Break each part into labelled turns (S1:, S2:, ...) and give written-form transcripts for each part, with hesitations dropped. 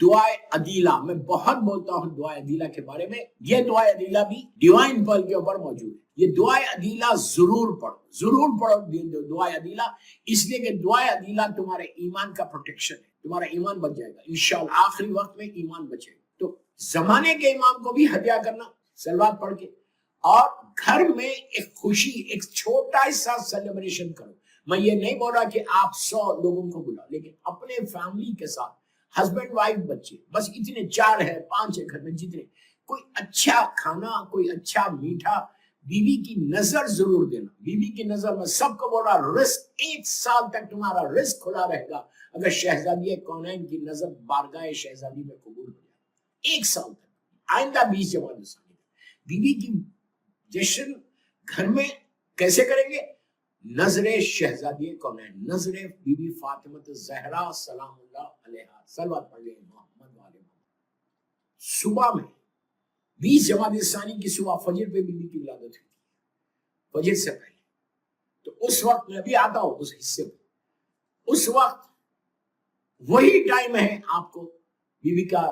S1: دعائے عدیلہ، میں بہت بولتا ہوں دعائے عدیلہ کے بارے میں. یہ دعائے عدیلہ بھی ڈیوائن پرل کے اوپر موجود ہے. یہ دعائے عدیلہ ضرور پڑھو دعائے عدیلہ، اس لیے کہ دعائے عدیلہ تمہارے ایمان کا پروٹیکشن ہے. تمہارا ایمان بچ جائے گا انشاءاللہ، آخری وقت میں ایمان بچے گا. تو زمانے کے امام کو بھی ہدیہ کرنا صلوات پڑھ کے، اور گھر میں ایک خوشی، ایک چھوٹا سا سیلیبریشن کرو. میں یہ نہیں بول رہا کہ آپ 100 لوگوں کو بلاؤ، لیکن اپنے فیملی کے ساتھ، ہسبینڈ وائف بچے، بس اتنے 4 ہے 5 ہے گھر میں، جتنے، کوئی اچھا کھانا، کوئی اچھا میٹھا. بیوی کی نظر ضرور دینا. بیوی کی نظر میں سب کو بول رہا، رزق 1 سال تک تمہارا رزق کھلا رہے گا اگر شہزادی کونین کی نظر بارگاہ شہزادی میں قبول ہو جائے. 1 سال تک. آئندہ 20 جماعت ثانی بیوی کی جشن گھر میں کیسے کریں گے؟ نظر شہزادی کونین، نظر بی بی فاطمہ زہرا سلام اللہ علیہا، صلوات پڑھ لیں محمد والے محمد. صبح میں 20 جماعت ثانی کی صبح فجر پہ بی بی کی ولادت ہوئی تھی، فجر سے پہلے. تو اس وقت میں بھی آتا ہوں اس حصے میں. اس وقت وہی ٹائم ہے آپ کو بی بی کا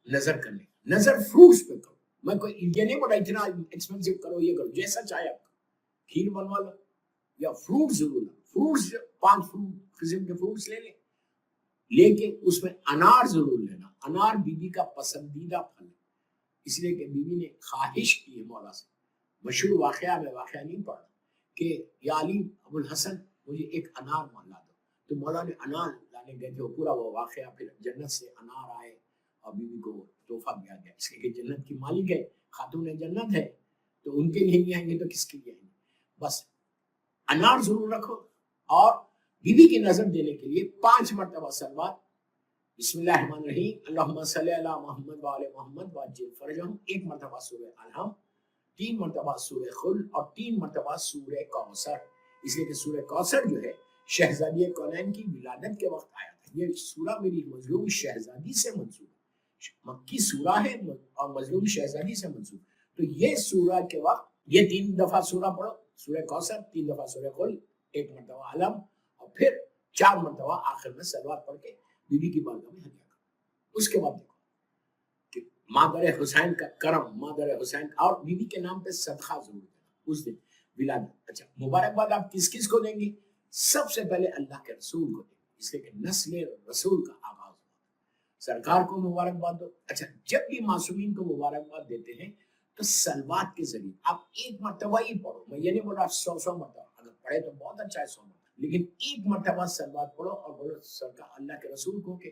S1: نظر کرنے. نظر فروٹس پہ کرو. میں کوئی یہ نہیں بولا اتنا ایکسپینسو کرو، یہ کرو، جیسا چاہے آپ کا. کھیر بنوا لو یا فروٹ ضرور لو. فروٹس 5 قسم کے فروٹس لے لیں، لیکن اس میں انار ضرور لینا. انار بی بی کا پسندیدہ پھل ہے، اس لیے کہ بی بی نے خواہش کی ہے مولا سے. مشہور واقعہ میں واقعہ نہیں پڑھا کہ یا علی ابو الحسن مجھے ایک انار لا دو. تو مولا نے انار لانے گئے تھے، پورا وہ واقعہ، پھر جنت سے انار آئے اور بیوی کو تحفہ دیا گیا، اس لیے کہ جنت کی مالک ہے، خاتون جنت ہے، تو ان کے لیے نہیں آئیں گے تو کس کے لیے آئیں گے. بس انار ضرور رکھو. اور بیوی کی نظر دینے کے لیے 5 مرتبہ صلوات، بسم اللہ الرحمن الرحیم، اللہم صلی علی محمد وعلی محمد وعجل فرجہم، 1 مرتبہ سورہ الحم، 3 مرتبہ سورہ خل، اور 3 مرتبہ سورہ کوثر. اس لیے کہ سورہ کوثر جو ہے شہزادی کونین کی ولادت کے وقت آیا تھا. یہ سورہ میری مظلوم شہزادی سے منسوب ہے، مکی سورہ ہے اور مظلوم شہزادی سے منسوب. تو یہ سورہ کے وقت یہ 3 دفعہ سورہ پڑھو، سورہ کوثر، 3 دفعہ سورہ قل، 1 مرتبہ علم، اور پھر 4 مرتبہ آخر میں صلوات پڑھ کے بی بی کی بارگاہ میں ہدیہ کرو. اس کے بعد دیکھو کہ مادر حسین کا کرم، مادر حسین، اور بی بی کے نام پہ صدقہ ضرور دینا اس دن ولادت. اچھا، مبارکباد آپ کس کس کو دیں گے؟ سب سے پہلے اللہ کے رسول کو دیں گے، اس لیے کہ نسل رسول کا آغاز ہوا. سرکار کو مبارکباد دو. اچھا، جب بھی معصومین کو مبارکباد دیتے ہیں تو صلوات کے ذریعے آپ 1 مرتبہ ہی پڑھو. میں یہ نہیں بول رہا 100 مرتبہ، اگر پڑھے تو بہت اچھا ہے 100 مرتبہ، لیکن 1 مرتبہ صلوات پڑھو اور بولو سرکار اللہ کے رسول کو کہ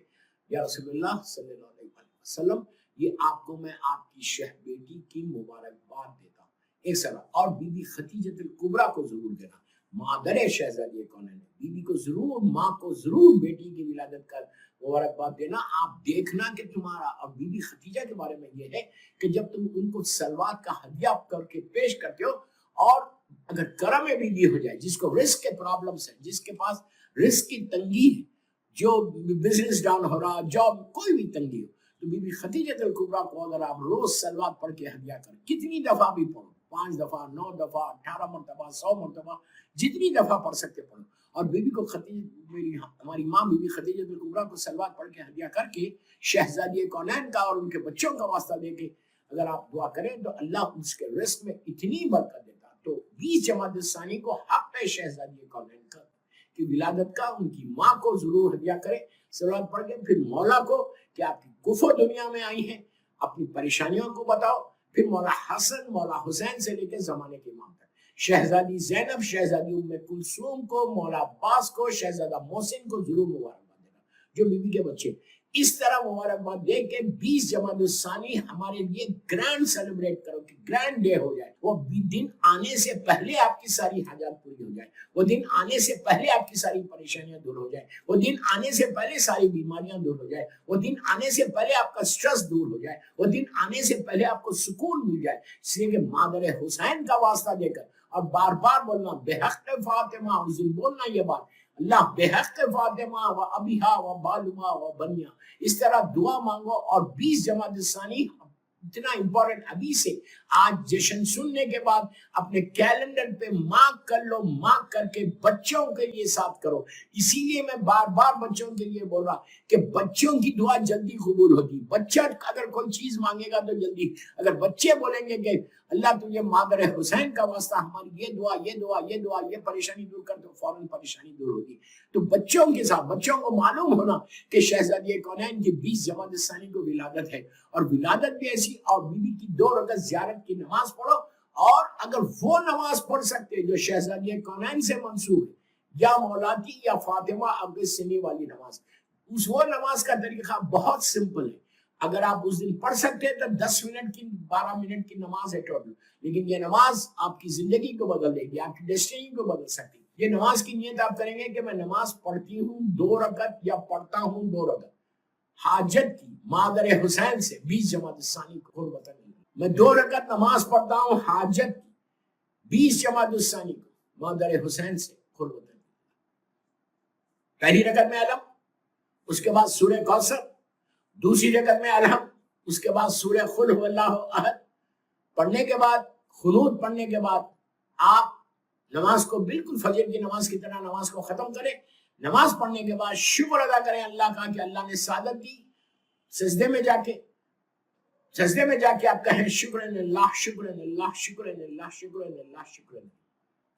S1: یا رسول اللہ صلی اللہ علیہ وسلم، یہ آپ کو میں آپ کی شہ بیٹی کی مبارکباد دیتا ہوں. 1 صلوات. اور بی بی خدیجہ الکبریٰ کو ضرور دینا، مادر شہزادی کونین ہے. بی بی کو ضرور، ماں کو ضرور بیٹی کی ولادت کا مبارکباد دینا. آپ دیکھنا کہ تمہارا، اور بی بی خدیجہ کے بارے میں یہ ہے کہ جب تم ان کو صلوات کا ہدیہ کر کے پیش کرتے ہو، اور اگر کرم میں بھی ہو جائے، جس کو رزق کے پرابلمس ہیں، جس کے پاس رزق کی تنگی ہے، جو بزنس ڈاؤن ہو رہا، جاب، کوئی بھی تنگی ہو، تو بی بی خدیجہ الکبریٰ کو اگر آپ روز صلوات پڑھ کے ہدیہ کریں، کتنی دفعہ بھی پڑھو، 5 دفعہ، 9 دفعہ، 18 مرتبہ، 100 مرتبہ، جتنی دفعہ پڑھ سکتے پڑھو. اور بیوی کو ہماری ماں بی بی خدیجہ الکبریٰ کو صلوات پڑھ کے ہدیہ کر کے شہزادی کونین کا اور ان کے بچوں کا واسطہ دے کے اگر آپ دعا کریں تو اللہ اس کے رزق میں اتنی برکت دیتا. تو 20 جماعت ثانی کو حق ہے شہزادی کونین کا کی ولادت کا، ان کی ماں کو ضرور ہدیہ کریں صلوات پڑھ کے. پھر مولا کو کہ آپ کی کفو دنیا میں آئی ہیں، اپنی پریشانیوں کو بتاؤ. پھر مولا حسن، مولا حسین سے لے کے زمانے کے امام تک، شہزادی زینب، شہزادی ام کلثوم کو، مولا عباس کو، شہزادہ محسن کو ضرور مبارکباد دینا جو بیوی کے بچے. اس طرح مبارکباد دے کے 20 جمادی الثانی ہمارے لیے گرینڈ سیلیبریٹ کرو کہ گرینڈ ڈے ہو جائے. وہ دن آنے سے پہلے آپ کی ساری حاجات پوری ہو جائے، وہ دن آنے سے پہلے آپ کی ساری پریشانیاں دور ہو جائے، وہ دن آنے سے پہلے ساری بیماریاں دور ہو جائے، وہ دن آنے سے پہلے آپ کا سٹریس دور ہو جائے، وہ دن آنے سے پہلے آپ کو سکون مل جائے. اس لیے کہ مادر حسین کا واسطہ دے کر اور بار بار بولنا بے حق فاطمہ، اس دن بولنا یہ بات، اللہ بے حق فاطمہ و ابیہا و بالما و بنیا، اس طرح دعا مانگو. اور 20 جمادی الثانی اتنا امپورٹنٹ ابھی سے آج جشن سننے کے بعد اپنے کیلنڈر پہ مارک کر لو، مارک کر کے بچوں کے لیے ساتھ کرو۔ اسی لیے میں بار بار بچوں کے لیے بول رہا کہ بچوں کی دعا جلدی قبول ہوتی۔ بچہ اگر کوئی چیز مانگے گا تو جلدی، اگر بچے بولیں گے کہ اللہ تجھے مادر حسین کا واسطہ ہماری یہ دعا یہ دعا یہ دعا یہ پریشانی دور کر، تو فوراً پریشانی دور ہوگی۔ تو بچوں کے ساتھ بچوں کو معلوم ہونا کہ شہزادی کونین کی 20 جمادی الثانی کو ولادت ہے، اور ولادت بھی ایسی، اور بی بی کی 2 رکعت زیارت کی نماز پڑھو، اور اگر وہ نماز پڑھ سکتے جو شہزادی کونین سے منسوب ہے، یا مولاتی یا فاطمہ اب سنی والی نماز، وہ نماز کا طریقہ بہت سمپل ہے۔ اگر آپ اس دن پڑھ سکتے ہیں تو 10 منٹ کی 12 منٹ کی نماز ہے ٹوٹل، لیکن یہ نماز آپ کی زندگی کو بدل دے گی، آپ کی ڈیسٹینی کو بدل سکتی ہے۔ یہ نماز کی نیت آپ کریں گے کہ میں نماز پڑھتی ہوں 2 رکعت یا پڑھتا ہوں 2 رکعت حاجت کی مادر حسین سے 20 جمادی الثانی کو قربتاً، میں 2 رکعت نماز پڑھتا ہوں حاجت کی 20 جمادی الثانی کو مادر حسین سے قربتاً۔ پہلی رکعت میں علم، اس کے بعد سورہ کوثر، دوسری رکعت میں الحم، اس کے بعد سورہ قل هو اللہ احد پڑھنے کے بعد، قنوت پڑھنے کے بعد آپ نماز کو بالکل فجر کی نماز کی طرح نماز کو ختم کریں۔ نماز پڑھنے کے بعد شکر ادا کریں اللہ کا کہ اللہ نے سعادت دی۔ سجدے میں جا کے آپ کہیں شکرن اللہ شکرن اللہ شکرن اللہ شکرن اللہ شکرن،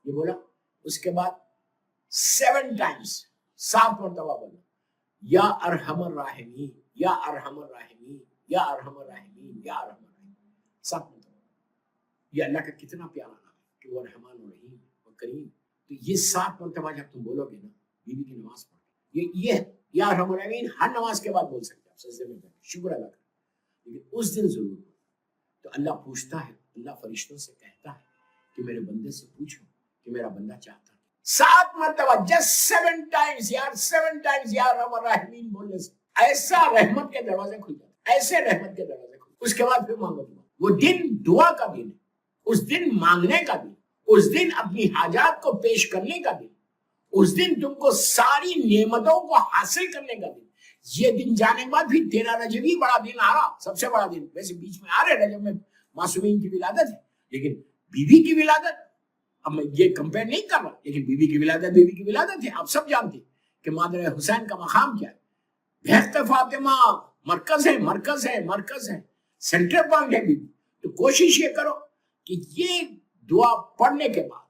S1: یہ بولا۔ اس کے بعد 7 ٹائمز 7 مرتبہ بولا یا ارحم الراحمین یا ارحم الراحمین یا ارحم الراحمین یا ارحم الراحمین، 7 مرتبہ۔ یہ اللہ کا کتنا پیارا نام ہے کہ وہ رحمان و رحیم و کریم۔ تو یہ 7 مرتبہ جب تم بولو گے نا بی بی کی نماز پڑھ، یہ یا ارحم الراحمین ہر نماز کے بعد بول سکتے ہیں، سجدے میں جا کے شکر ادا کریں، لیکن اس دن ضرور بولو۔ تو اللہ پوچھتا ہے، اللہ فرشتوں سے کہتا ہے کہ میرے بندے سے پوچھو کہ میرا بندہ چاہتا ہے۔ 7 مرتبہ جسٹ 7 ٹائمز یار، 7 ٹائمز یا ارحم الراحمین بولنے سے ایسا رحمت کے دروازے کھل جاتے، ایسے رحمت کے دروازے کھل۔ اس کے بعد پھر مانگو دعا۔ وہ دن دعا کا دن ہے، اس دن مانگنے کا دن، اس دن اپنی حاجات کو پیش کرنے کا دن، اس دن تم کو ساری نعمتوں کو حاصل کرنے کا دن۔ یہ دن جانے کے بعد بھی 13 رجب ہی بڑا دن آ رہا، سب سے بڑا دن۔ ویسے بیچ میں آ رہے رجب میں معصومین کی ولادت ہے، لیکن بی بی کی ولادت، اب میں یہ کمپیئر نہیں کر رہا، لیکن بی بی کی ولادت بی بی کی ولادت ہے۔ آپ سب جانتے ہیں کہ مادر حسین کا مقام کیا ہے۔ بہشت فاطمہ مرکز ہے، سینٹر پوائنٹ ہے بی بی۔ تو کوشش یہ کرو کہ یہ دعا پڑھنے کے بعد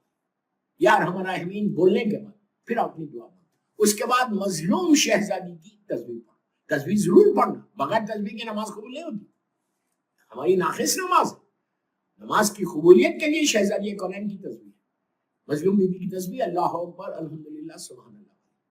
S1: یا ارحم الراحمین بولنے کے بعد پھر اپنی دعا پڑھو۔ اس کے بعد مظلوم شہزادی کی تسبیح پڑھو۔ تسبیح ضرور پڑھنا، بغیر تسبیح کی نماز قبول نہیں ہوتی، ہماری ناقص نماز ہے۔ نماز کی قبولیت کے لیے شہزادی کونین کی تسبیح، مظلوم بی بی کی تسبیح، اللہ اکبر الحمدللہ سبحان اللہ۔